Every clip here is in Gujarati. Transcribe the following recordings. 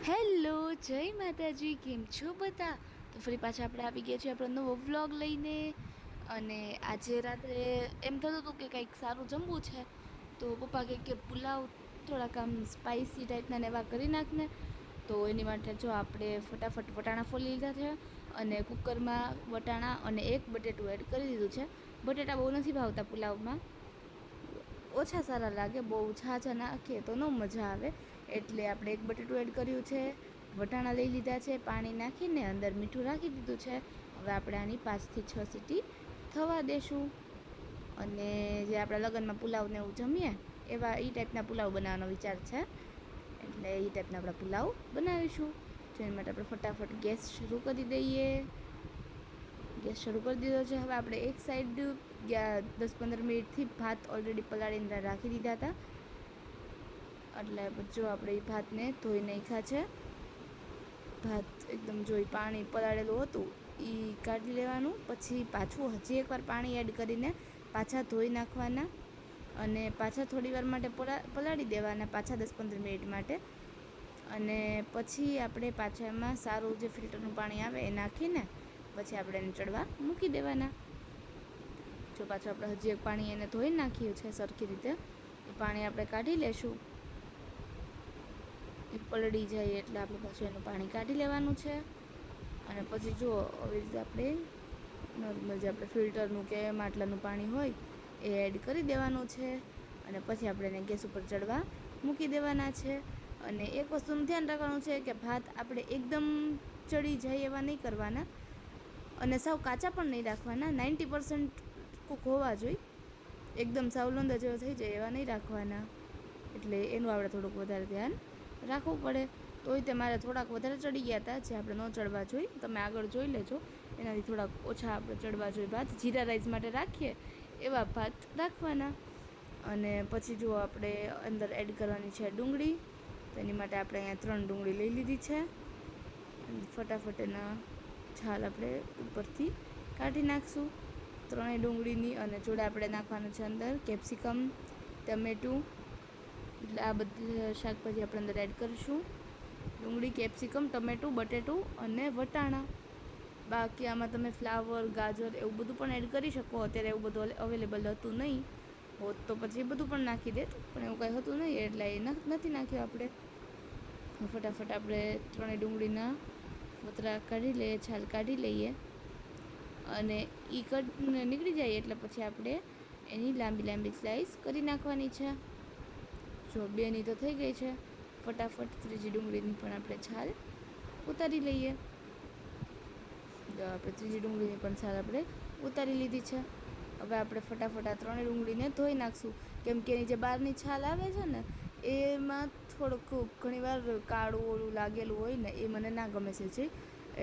હેલો, જય માતાજી. કેમ છો બધા? તો ફરી પાછા આપણે આવી ગયા છીએ આપણો નવો વ્લોગ લઈને. અને આજે રાત્રે એમ થતું હતું કે કંઈક સારું જમવું છે, તો પપ્પા કહે કે પુલાવ થોડાક આમ સ્પાઇસી ટાઈપના ને એવા કરી નાખને. તો એની માટે જો આપણે ફટાફટ વટાણા ફોલી લીધા છે અને કુકરમાં વટાણા અને એક બટેટું એડ કરી દીધું છે. બટેટા બહુ નથી ભાવતા પુલાવમાં, ઓછા સારા લાગે, બહુ ઝાઝા નાખીએ તો ન મજા આવે. એટલે આપણે એક બટેટું એડ કર્યું છે, વટાણા લઈ લીધા છે, પાણી નાખીને અંદર મીઠું રાખી દીધું છે. હવે આપણે આની 5 થી 6 સીટી થવા દેશું. અને જે આપણા લગ્નમાં પુલાવને એવું જમીએ એવા એ ટાઈપના પુલાવ બનાવવાનો વિચાર છે, એટલે એ ટાઈપના આપણે પુલાવ બનાવીશું. જેના માટે આપણે ફટાફટ ગેસ શરૂ કરી દઈએ. ગેસ શરૂ કરી દીધો છે. હવે આપણે એક સાઈડ 10-15 મિનિટથી ભાત ઓલરેડી પલાળીને રાખી દીધા હતા, એટલે જો આપણે એ ભાતને ધોઈ નાખ્યા છે. ભાત એકદમ જોઈ પાણી પલાળેલું હતું એ કાઢી લેવાનું, પછી પાછું હજી એકવાર પાણી એડ કરીને પાછા ધોઈ નાખવાના અને પાછા થોડી વાર માટે પલાળી દેવાના, પાછા 10-15 મિનિટ માટે. અને પછી આપણે પાછા એમાં સારું જે ફિલ્ટરનું પાણી આવે એ નાખીને પછી આપણે એને ચડવા મૂકી દેવાના. જો પાછું આપણે હજી એક પાણી એને ધોઈ નાખ્યું છે સરખી રીતે, એ પાણી આપણે કાઢી લેશું. એ પલળી જાય એટલે આપણે પાછું એનું પાણી કાઢી લેવાનું છે. અને પછી જો આવી રીતે આપણે નોર્મલ જે આપણે ફિલ્ટરનું કે માટલાનું પાણી હોય એ એડ કરી દેવાનું છે. અને પછી આપણે એને ગેસ ઉપર ચડવા મૂકી દેવાના છે. અને એક વસ્તુનું ધ્યાન રાખવાનું છે કે ભાત આપણે એકદમ ચડી જાય એવા નહીં કરવાના અને સાવ કાચા પણ નહીં રાખવાના. 90% કૂક હોવા જોઈએ, એકદમ સાવ લોંદા જેવા થઈ જાય એવા નહીં રાખવાના. એટલે એનું આપણે થોડુંક વધારે ધ્યાન રાખવું પડે. તોય તે મારે થોડાક વધારે ચડી ગયા હતા, જે આપણે ન ચડવા જોઈએ. તમે આગળ જોઈ લેજો, એનાથી થોડાક ઓછા આપણે ચડવા જોઈએ. ભાત જીરા રાઈસ માટે રાખીએ એવા ભાત રાખવાના. અને પછી જો આપણે અંદર એડ કરવાની છે ડુંગળી, તો એની માટે આપણે અહીંયા 3 ડુંગળી લઈ લીધી છે. ફટાફટ એના છાલ આપણે ઉપરથી કાઢી નાખશું 3 ડુંગળીની. અને જોડે આપણે નાખવાનું છે અંદર કેપ્સિકમ, ટમેટું, એટલે આ બધી શાકભાજી આપણે અંદર એડ કરીશું. ડુંગળી, કેપ્સિકમ, ટમેટું, બટેટું અને વટાણા. બાકી આમાં તમે ફ્લાવર, ગાજર એવું બધું પણ એડ કરી શકો. અત્યારે એવું બધું અવેલેબલ હતું નહીં, હોત તો પછી એ બધું પણ નાખી દેત, પણ એવું કંઈ હતું નહીં એટલે એ નથી નાખ્યું આપણે. ફટાફટ આપણે 3 ડુંગળીના ફોતરા કાઢી લઈએ, છાલ કાઢી લઈએ. અને એ નીકળી જાય એટલે પછી આપણે એની લાંબી લાંબી સ્લાઈસ કરી નાખવાની છે. જો 2ની તો થઈ ગઈ છે. ફટાફટ 3જી ડુંગળીની પણ આપણે છાલ ઉતારી લઈએ. જો આપણે 3જી ડુંગળીની પણ છાલ આપણે ઉતારી લીધી છે. હવે આપણે ફટાફટ આ 3 ડુંગળીને ધોઈ નાખશું, કેમ કે એની જે બહારની છાલ આવે છે ને એમાં થોડુંક ઘણીવાર કાળું ઓળું લાગેલું હોય ને, એ મને ના ગમે છે.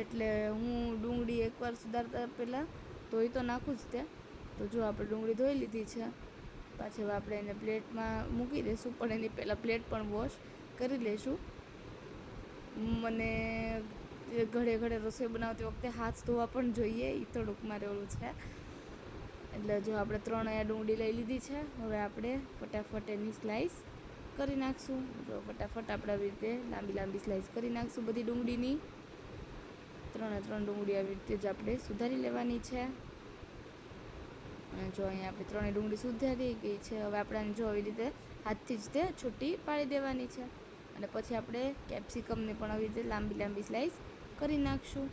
એટલે હું ડુંગળી એકવાર સુધારતા પહેલાં ધોઈ તો નાખું જ ત્યાં. તો જો આપણે ડુંગળી ધોઈ લીધી છે. પાછી આપણે એને પ્લેટમાં મૂકી દઈશું, પણ એની પહેલાં પ્લેટ પણ વોશ કરી લઈશું. મને ઘડે ઘડે રસોઈ બનાવતી વખતે હાથ ધોવા પણ જોઈએ, એ થોડુંક મારે ઓલું છે. એટલે જો આપણે 3 અહીંયા ડુંગળી લઈ લીધી છે. હવે આપણે ફટાફટ એની સ્લાઈસ કરી નાખશું. જો ફટાફટ આપણે આવી રીતે લાંબી લાંબી સ્લાઈસ કરી નાખશું બધી ડુંગળીની. 3 ડુંગળી આવી રીતે જ આપણે સુધારી લેવાની છે. અને જો અહીંયા આપણે 3 ડુંગળી સુધારી ગઈ છે. હવે આપણે જો આવી રીતે હાથથી જ તે છૂટી પાડી દેવાની છે. અને પછી આપણે કેપ્સિકમને પણ આવી રીતે લાંબી લાંબી સ્લાઈસ કરી નાખશું.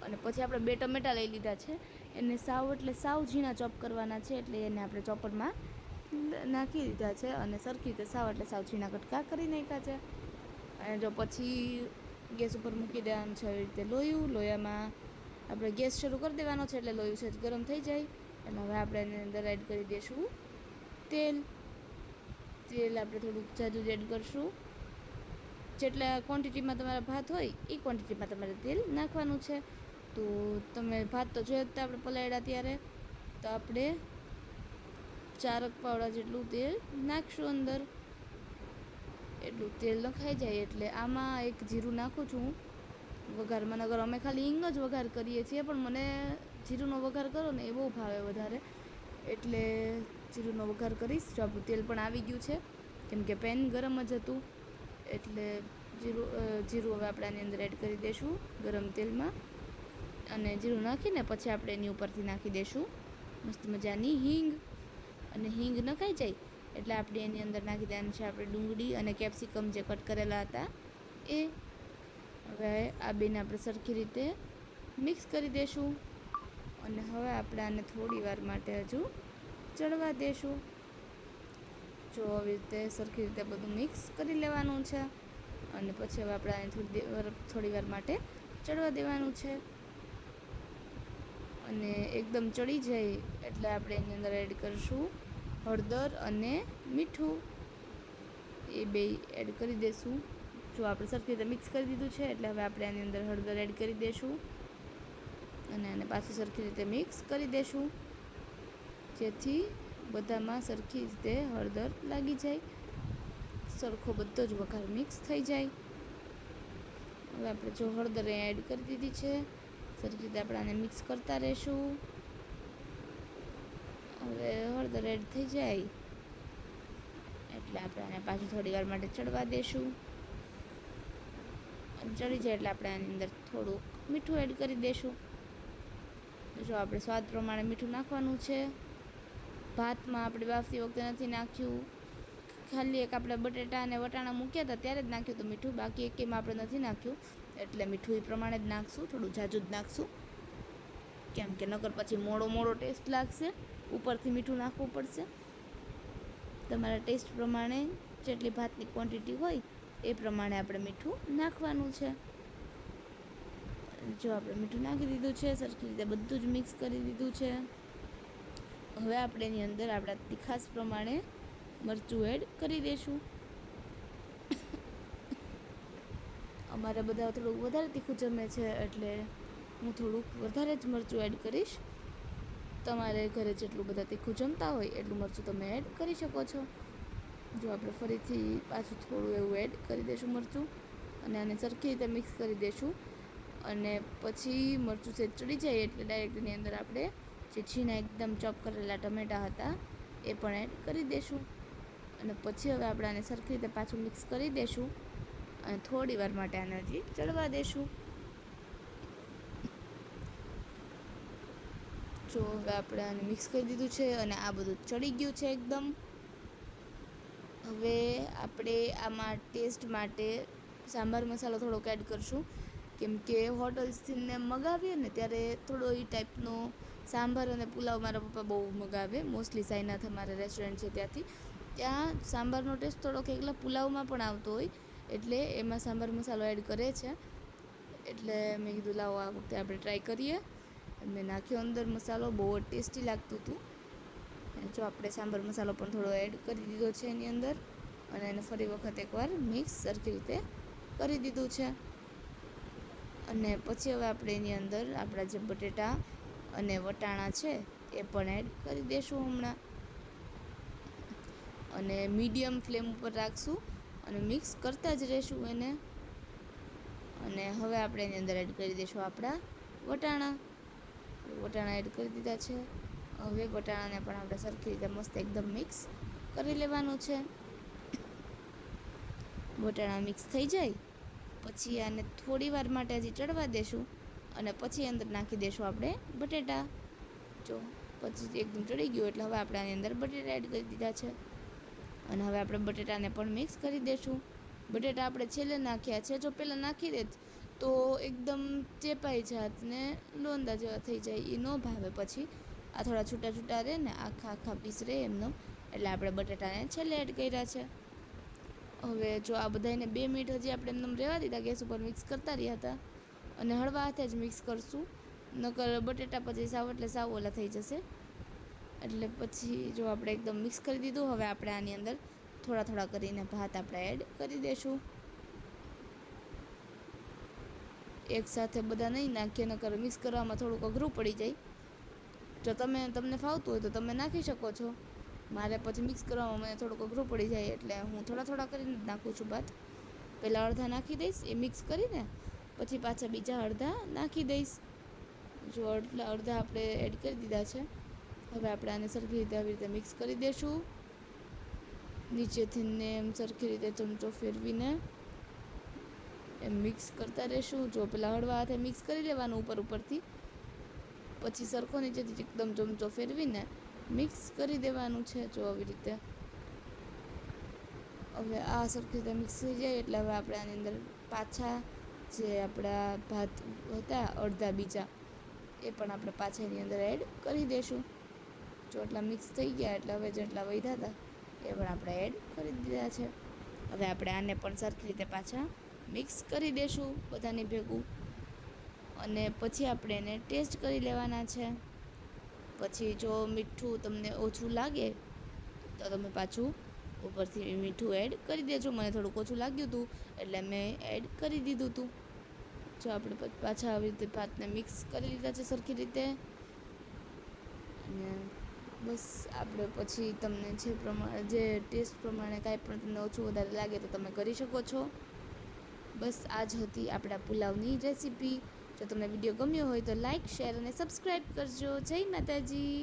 અને પછી આપણે 2 ટમેટાં લઈ લીધા છે, એને સાવ ઝીણા ચોપ કરવાના છે, એટલે એને આપણે ચોપરમાં નાખી દીધા છે. અને સરખી રીતે સાવ ઝીણા કટકા કરી નાખ્યા છે. અને જો પછી ગેસ ઉપર મૂકી દેવાનું છે આવી રીતે લોયામાં આપણે ગેસ શરૂ કરી દેવાનો છે, એટલે લોયું છે ગરમ થઈ જાય. એટલે હવે આપણે એની અંદર એડ કરી દઈશું તેલ. આપણે થોડુંક જાજુ જ એડ કરીશું. જેટલા ક્વોન્ટિટીમાં તમારા ભાત હોય એ ક્વોન્ટિટીમાં તમારે તેલ નાખવાનું છે. તો તમે ભાત તો જોયો જ આપણે પલાળ્યા ત્યારે, તો આપણે 4 પાવડા જેટલું તેલ નાખશું અંદર. એટલું તેલ નખાઈ જાય એટલે આમાં એક જીરું નાખું છું હું વઘારમાં. નગર અમે ખાલી હિંગ જ વઘાર કરીએ છીએ, પણ મને જીરુંનો વઘાર કરો ને એ બહુ ભાવે વધારે, એટલે જીરુંનો વઘાર કરીશ. જો આપણું તેલ પણ આવી ગયું છે, કેમ કે પેન ગરમ જ હતું, એટલે જીરું હવે આપણે આની અંદર એડ કરી દઈશું ગરમ તેલમાં, અને જીરું નાખીને પછી આપણે એની ઉપરથી નાખી દઈશું મસ્ત મજાની હિંગ. અને હિંગ નખાઈ જાય એટલે આપણે એની અંદર નાખી દેવાનું છે આપણે ડુંગળી અને કેપ્સિકમ જે કટ કરેલા હતા એ. હવે આ બેને આપણે સરખી રીતે મિક્સ કરી દઈશું, અને હવે આપણે આને થોડી વાર માટે હજુ ચડવા દઈશું. જો આવી રીતે સરખી રીતે બધું મિક્સ કરી લેવાનું છે, અને પછી હવે આપણે આને થોડી વાર માટે ચડવા દેવાનું છે. અને એકદમ ચડી જાય એટલે આપણે એની અંદર એડ કરીશું હળદર અને મીઠું, એ બે એડ કરી દઈશું. જો આપણે સરખી રીતે મિક્સ કરી દીધું છે એટલે હવે આપણે આની અંદર હળદર એડ કરી દઈશું, અને આને પાછું સરખી રીતે મિક્સ કરી દઈશું, જેથી બધામાં સરખી રીતે હળદર લાગી જાય, સરખો બધો જ વઘાર મિક્સ થઈ જાય. હવે આપણે જો હળદર એડ કરી દીધી છે, સરખી રીતે આપણે આને મિક્સ કરતા રહીશું. હવે હળદર એડ થઈ જાય એટલે આપણે આને પાછું થોડી વાર માટે ચડવા દઈશું, અને ચડી જાય એટલે આપણે આની અંદર થોડુંક મીઠું એડ કરી દઈશું. જો આપણે સ્વાદ પ્રમાણે મીઠું નાખવાનું છે. ભાતમાં આપણે બાફતી વખતે નથી નાખ્યું, ખાલી એક આપણે બટેટા અને વટાણા મૂક્યા હતા ત્યારે જ નાખ્યું હતું મીઠું, બાકી એકેમાં આપણે નથી નાખ્યું. એટલે મીઠું એ પ્રમાણે જ નાખશું, થોડું ઝાઝું જ નાખશું, કેમ કે નકર પછી મોળો ટેસ્ટ લાગશે. ઉપરથી મીઠું નાખવું પડશે. તમારા ટેસ્ટ પ્રમાણે જેટલી ભાતની ક્વોન્ટિટી હોય એ પ્રમાણે આપણે મીઠું નાખવાનું છે. જો આપણે મીઠું નાખી દીધું છે, સરખી રીતે બધું જ મિક્સ કરી દીધું છે. હવે આપણે એની અંદર આપણા તીખાશ પ્રમાણે મરચું એડ કરી દઈશું. અમારે બધા થોડુંક વધારે તીખું જમે છે એટલે હું થોડુંક વધારે જ મરચું એડ કરીશ. તમારે ઘરે જેટલું બધા તીખું જમતા હોય એટલું મરચું તમે એડ કરી શકો છો. જો આપણે ફરીથી પાછું થોડું એવું એડ કરી દઈશું મરચું, અને આને સરખી રીતે મિક્સ કરી દઈશું. અને પછી મરચું સેજ ચડી જાય એટલે ડાયરેક્ટ એની અંદર આપણે જે છીણા એકદમ ચોપ કરેલા ટમેટાં હતા એ પણ એડ કરી દઈશું. અને પછી હવે આપણે આને સરખી રીતે પાછું મિક્સ કરી દઈશું, અને થોડી વાર માટે આને હજી ચડવા દઈશું. જો હવે આપણે આને મિક્સ કરી દીધું છે, અને આ બધું ચડી ગયું છે એકદમ. હવે આપણે આમાં ટેસ્ટ માટે સાંભાર મસાલો થોડોક એડ કરશું, કેમ કે હોટલ્સથી મગાવીએ ને ત્યારે થોડો એ ટાઈપનો સાંભાર અને પુલાવ મારા પપ્પા બહુ મગાવે, મોસ્ટલી સાઈનાથ અમારે રેસ્ટોરન્ટ છે ત્યાંથી. ત્યાં સાંભારનો ટેસ્ટ થોડોક એકલા પુલાવમાં પણ આવતો હોય, એટલે એમાં સાંભાર મસાલો એડ કરે છે. એટલે મેં કીધું લાવો આ વખતે આપણે ટ્રાય કરીએ. મેં નાખ્યો અંદર મસાલો, બહુ જ ટેસ્ટી લાગતું હતું. જો આપણે સાંભાર મસાલો પણ થોડો એડ કરી દીધો છે એની અંદર, અને એને ફરી વખત એકવાર મિક્સ સરખી રીતે કરી દીધું છે. અને પછી હવે આપણે એની અંદર આપણા જે બટેટા અને વટાણા છે એ પણ એડ કરી દઈશું હમણાં, અને મીડિયમ ફ્લેમ ઉપર રાખશું અને મિક્સ કરતા જ રહીશું એને. અને હવે આપણે એની અંદર એડ કરી દઈશું આપણા વટાણા એડ કરી દીધા છે. હવે વટાણાને પણ આપણે સરખી રીતે મસ્ત એકદમ મિક્સ કરી લેવાનું છે. વટાણા મિક્સ થઈ જાય પછી આને થોડી વાર માટે હજી ચડવા દઈશું, અને પછી અંદર નાખી દઈશું આપણે બટેટા. જો પછી એકદમ ચડી ગયું એટલે હવે આપણે આની અંદર બટેટા એડ કરી દીધા છે, અને હવે આપણે બટેટાને પણ મિક્સ કરી દઈશું. બટેટા આપણે છેલ્લે નાખ્યા છે, જો પહેલાં નાખી દેત તો એકદમ ચેપાઈ જાત ને લોંદા જેવા થઈ જાય, એ ન ભાવે. પછી આ થોડા છૂટા છૂટા રહે ને આખા પીસ રહે એમનો, એટલે આપણે બટેટાને છેલ્લે એડ કર્યા છે. હવે જો આ બધાને 2 મિનિટ હજી આપણે એમને રહેવા દીધા, ગેસ ઉપર મિક્સ કરતા રહ્યા હતા, અને હળવા હાથે જ મિક્સ કરશું, નકર બટેટા પછી સાવ એટલે સાવ ઓલા થઈ જશે. એટલે પછી જો આપણે એકદમ મિક્સ કરી દીધું. હવે આપણે આની અંદર થોડા કરીને ભાત આપણે એડ કરી દઈશું. એકસાથે બધા નહીં નાખીએ, નકર મિક્સ કરવામાં થોડુંક અઘરું પડી જાય. જો તમને ફાવતું હોય તો તમે નાખી શકો છો. મારે પછી મિક્સ કરવામાં મને થોડુંક અઘરું પડી જાય, એટલે હું થોડા કરીને જ નાખું છું ભાત. પહેલાં અડધા નાખી દઈશ, એ મિક્સ કરીને પછી પાછા બીજા અડધા નાખી દઈશ. જો અડધા આપણે એડ કરી દીધા છે. હવે આપણે આને સરખી રીતે આવી રીતે મિક્સ કરી દઈશું, નીચેથી ને એમ સરખી રીતે ચમચો ફેરવીને. એમ મિક્સ કરતા રહેશું. જો પેલા હળવા હાથે મિક્સ કરી લેવાનું ઉપરથી, પછી સરખો નીચેથી એકદમ ચમચો ફેરવીને મિક્સ કરી દેવાનું છે. જો આવી રીતે. હવે આ સરખી રીતે મિક્સ થઈ જાય એટલે હવે આપણે આની અંદર પાછા જે આપણા ભાત હતા અડધા બીજા, એ પણ આપણે પાછા એની અંદર એડ કરી દઈશું. જો એટલા મિક્સ થઈ ગયા એટલે હવે જેટલા વધ્યા હતા એ પણ આપણે એડ કરી દીધા છે. હવે આપણે આને પણ સરખી રીતે પાછા મિક્સ કરી દઈશું બધાની ભેગું, અને પછી આપણે એને ટેસ્ટ કરી લેવાના છે. પછી જો મીઠું તમને ઓછું લાગે તો તમે પાછું ઉપરથી મીઠું એડ કરી દેજો. મને થોડુંક ઓછું લાગ્યું હતું એટલે મેં એડ કરી દીધું હતું. જો આપણે પાછા આવી રીતે ભાતને મિક્સ કરી લીધા છે સરખી રીતે, અને બસ આપણે પછી તમને જે ટેસ્ટ પ્રમાણે કાંઈ પણ તમને ઓછું વધારે લાગે તો તમે કરી શકો છો. બસ આ જ હતી આપણા પુલાવની રેસીપી. જો તમને વિડીયો ગમ્યો હોય તો લાઇક, શેર અને સબસ્ક્રાઈબ કરજો. જય માતાજી.